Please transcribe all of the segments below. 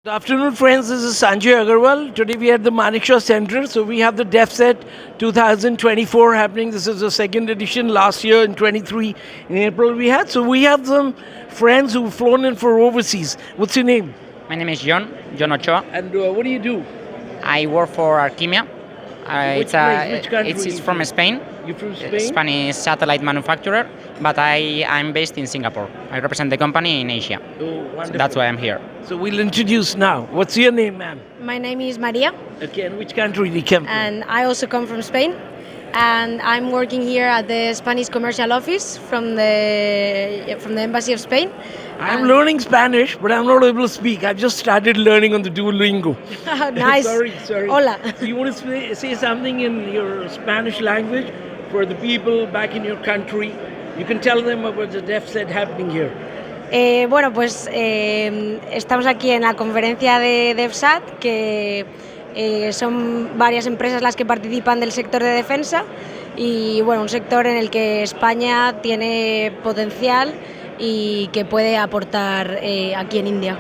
Good afternoon, friends. This is Sanjay Agarwal. Today we are at the Manekshaw Center. So we have the DEFSAT 2024 happening. This is the second edition. Last year in 23 in April we had. So we have some friends who've flown in for overseas. What's your name? My name is John Ochoa. And what do you do? I work for Archimia. Which place? Which country? It's from Spain. You're from Spain? Spanish satellite manufacturer, but I'm based in Singapore. I represent the company in Asia. Oh, wonderful. So that's why I'm here. So we'll introduce now. What's your name, ma'am? My name is Maria, Okay, and which country do you come from? and I also come from Spain. And I'm working here at the Spanish commercial office from the Embassy of Spain. I'm learning Spanish, but I'm not able to speak. I've just started learning on the Duolingo. Nice. Sorry. Hola. So you want to say something in your Spanish language for the people back in your country? You can tell them about the DEFSAT happening here. Bueno, pues estamos aquí en la conferencia de DEFSAT, que son varias empresas las que participan del sector de defensa y bueno, un sector en el que España tiene potencial y que puede aportar aquí en India.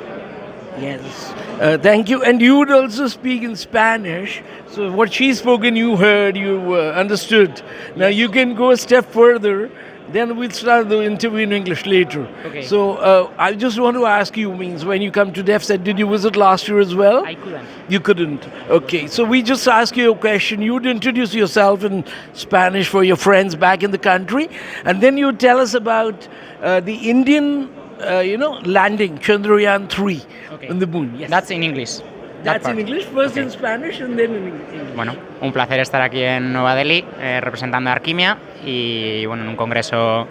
Yes. Thank you. And you would also speak in Spanish. So what she spoken, you heard, you understood. Now you can go a step further. Then we'll start the interview in English later. Okay. So I just want to ask you, means when you come to DEFSAT, did you visit last year as well? I couldn't. You couldn't. Okay. So we just ask you a question. You'd introduce yourself in Spanish for your friends back in the country, and then you tell us about the Indian, landing Chandrayaan 3 Okay. on the moon. Yes. That's in English. that That's in part. English, first Okay. in Spanish, and then in English. Bueno, un placer estar aquí en Nueva Delhi representando a Archimia y bueno, en un congreso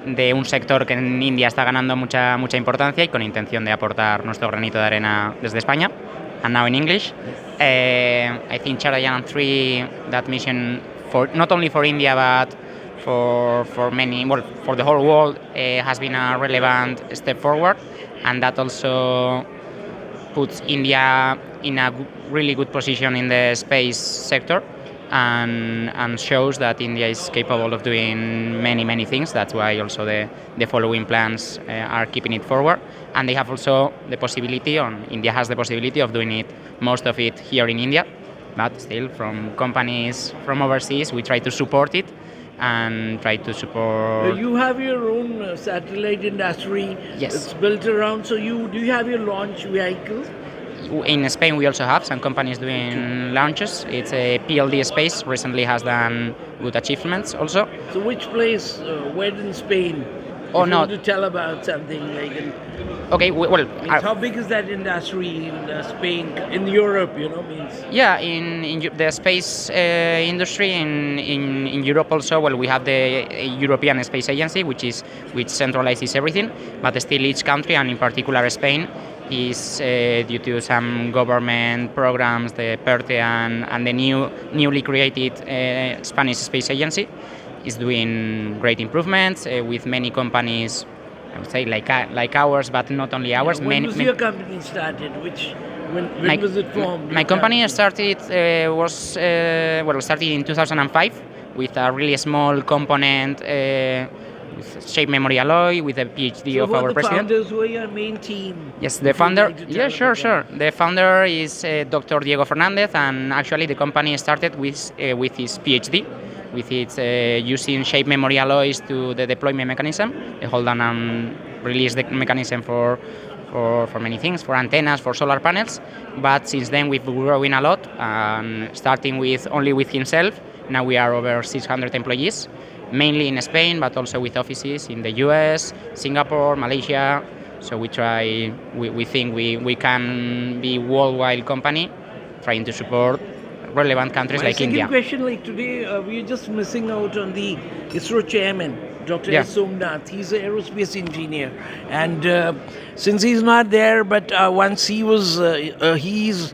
de un sector que en India está ganando mucha importancia y con intención de aportar nuestro granito de arena desde España. And now in English, I think Chandrayaan 3, that mission for not only for India but for many, well, for the whole world, has been a relevant step forward, and that also puts India in a really good position in the space sector and shows that India is capable of doing many things. That's why also the following plans are keeping it forward, and they have also the possibility India has the possibility of doing it, most of it here in India, but still from companies from overseas we try to support it and try to support. You have your own satellite industry. Yes. It's built around. So do you have your launch vehicles? In Spain, we also have some companies doing launches. It's a PLD Space recently has done good achievements also. So which place? Where in Spain? Oh, if you no. want to tell about something like. Okay, well, How big is that industry in Spain? In Europe, means. yeah, in the space industry in Europe also. Well, we have the European Space Agency, which centralizes everything, but still each country, and in particular Spain, is due to some government programs, the PERTE and the newly created Spanish Space Agency, is doing great improvements with many companies. I would say like ours, but not only ours. When was your company started? When was it formed? My company started started in 2005 with a really small component. With shape memory alloy, with a PhD of our president. So who are the founders? Who are your main team? Yes, the founder. Yeah, sure. The founder is Dr. Diego Fernandez, and actually the company started with his PhD, with its using shape memory alloys to the deployment mechanism. They hold on and release the mechanism for many things, for antennas, for solar panels. But since then we've been growing a lot, starting only with himself. Now we are over 600 employees, mainly in Spain, but also with offices in the US, Singapore, Malaysia. So we think we can be worldwide company trying to support relevant countries like India. My second question, today we're just missing out on the ISRO chairman, Dr. Yeah. S. Somnath. He's an aerospace engineer, and since he's not there, but once he was, he's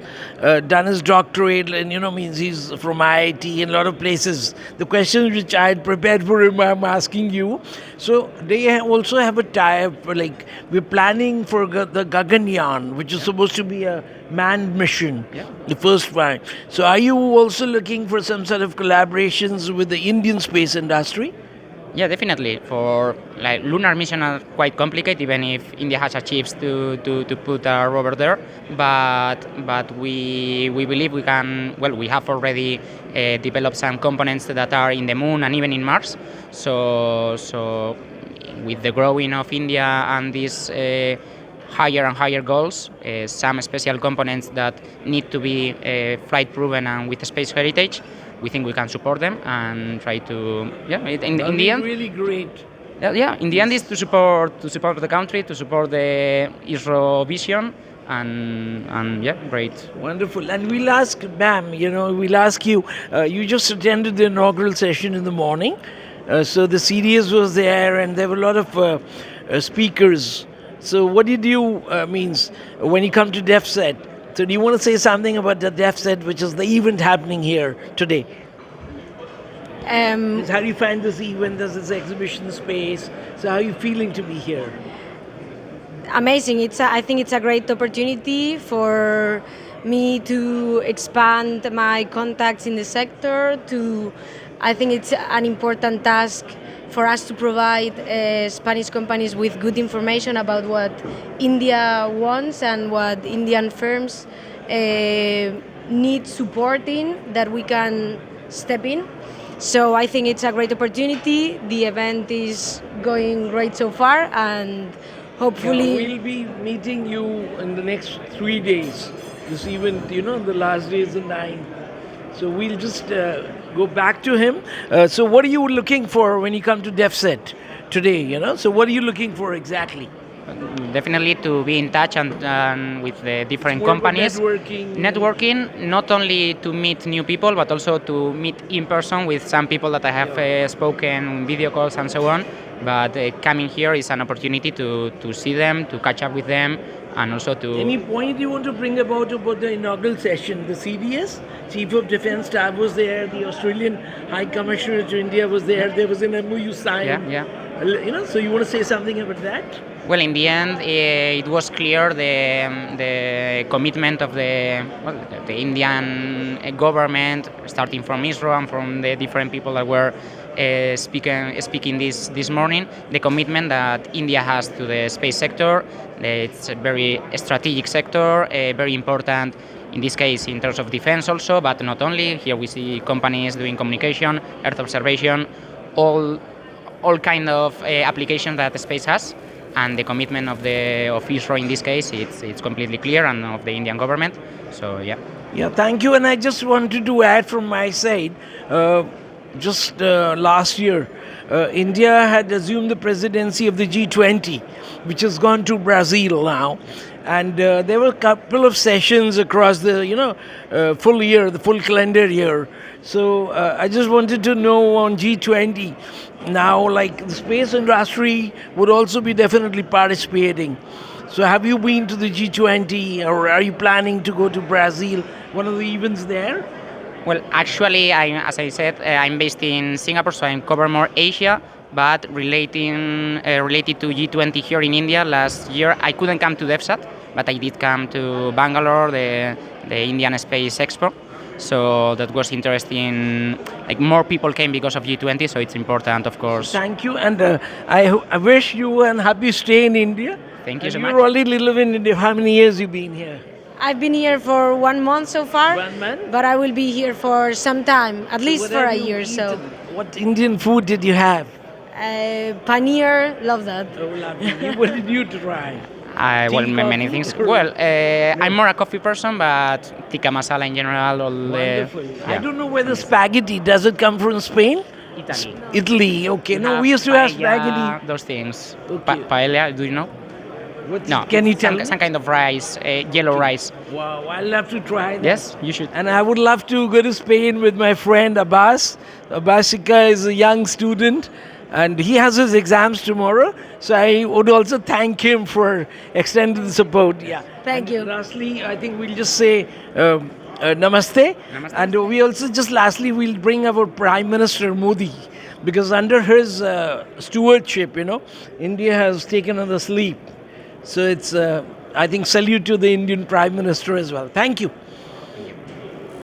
done his doctorate, and means he's from IIT and a lot of places. The questions which I had prepared for him, I'm asking you. So they also have a tie-up, like we're planning for the Gaganyaan, which is supposed to be a manned mission, the first one. So are you also looking for some sort of collaborations with the Indian space industry? Yeah, definitely. For like lunar mission are quite complicated, even if India has achieved to put a rover there. But we believe we can. Well, we have already developed some components that are in the moon and even in Mars. So with the growing of India and these higher and higher goals, some special components that need to be flight proven and with space heritage, we think we can support them and try to in the end really great. yeah, in the end is to support the country, to support the ISRO vision, and yeah, great. Wonderful. And we'll ask, ma'am, we'll ask you, you just attended the inaugural session in the morning. So the CDS was there and there were a lot of speakers. So what did you means when you come to DEFSAT? So do you want to say something about the DEFSAT, which is the event happening here today? How do you find this event? There's this exhibition space. So how are you feeling to be here? Amazing. I think it's a great opportunity for me to expand my contacts in the sector. I think it's an important task for us to provide Spanish companies with good information about what India wants and what Indian firms need supporting that we can step in. So I think it's a great opportunity. The event is going great so far, and hopefully we'll be meeting you in the next 3 days. This event, the last day is the 9th. So we'll just go back to him. So what are you looking for when you come to DEFSAT today? So what are you looking for exactly? Definitely to be in touch and with the different companies. Networking, not only to meet new people, but also to meet in person with some people that I have spoken, video calls and so on. But coming here is an opportunity to see them, to catch up with them, and also to... Any point you want to bring about the inaugural session? The CDS, Chief of Defence Staff was there, the Australian High Commissioner to India was there was an MOU signed. Yeah. So you want to say something about that? Well, in the end, it was clear the commitment of the Indian government, starting from ISRO and from the different people that were speaking this morning, the commitment that India has to the space sector. It's a very strategic sector, very important in this case in terms of defense also, but not only. Here we see companies doing communication, Earth observation, all kind of applications that the space has. And the commitment of ISRO in this case, it's completely clear, and of the Indian government. So yeah. Yeah, thank you. And I just wanted to add from my side, just last year, India had assumed the presidency of the G20, which has gone to Brazil now. And there were a couple of sessions across the full year, the full calendar year. So I just wanted to know on G20 now, like the space industry would also be definitely participating. So have you been to the G20, or are you planning to go to Brazil, one of the events there? Well, actually, as I said, I'm based in Singapore, so I cover more Asia. But related to G20 here in India, last year I couldn't come to DEFSAT, but I did come to Bangalore, the Indian Space Expo. So that was interesting. Like more people came because of G20, so it's important, of course. Thank you, and I wish you a happy stay in India. Thank you so much. You're already living in India. How many years you been here? I've been here for 1 month so far. 1 month? But I will be here for some time, at least for a year. So what Indian food did you have? Paneer, love that. Oh, lovely. What did you try? Many things. Well, I'm more a coffee person, but tikka masala in general. Wonderful. I don't know whether spaghetti, does it come from Spain? Italy. Italy, okay. No, we used to have spaghetti. Those things. Okay. Paella, do you know? No. Can you tell me? Some kind of rice, yellow rice. Wow, I'll have to try that. Yes, you should. And I would love to go to Spain with my friend Abbas. Abbasika is a young student, and he has his exams tomorrow. So I would also thank him for extending the support. Yeah. Thank you. Lastly, I think we'll just say namaste. Namaste. And we also just lastly we'll bring our Prime Minister Modi, because under his stewardship, India has taken on the leap. So it's, I think, salute to the Indian Prime Minister as well. Thank you.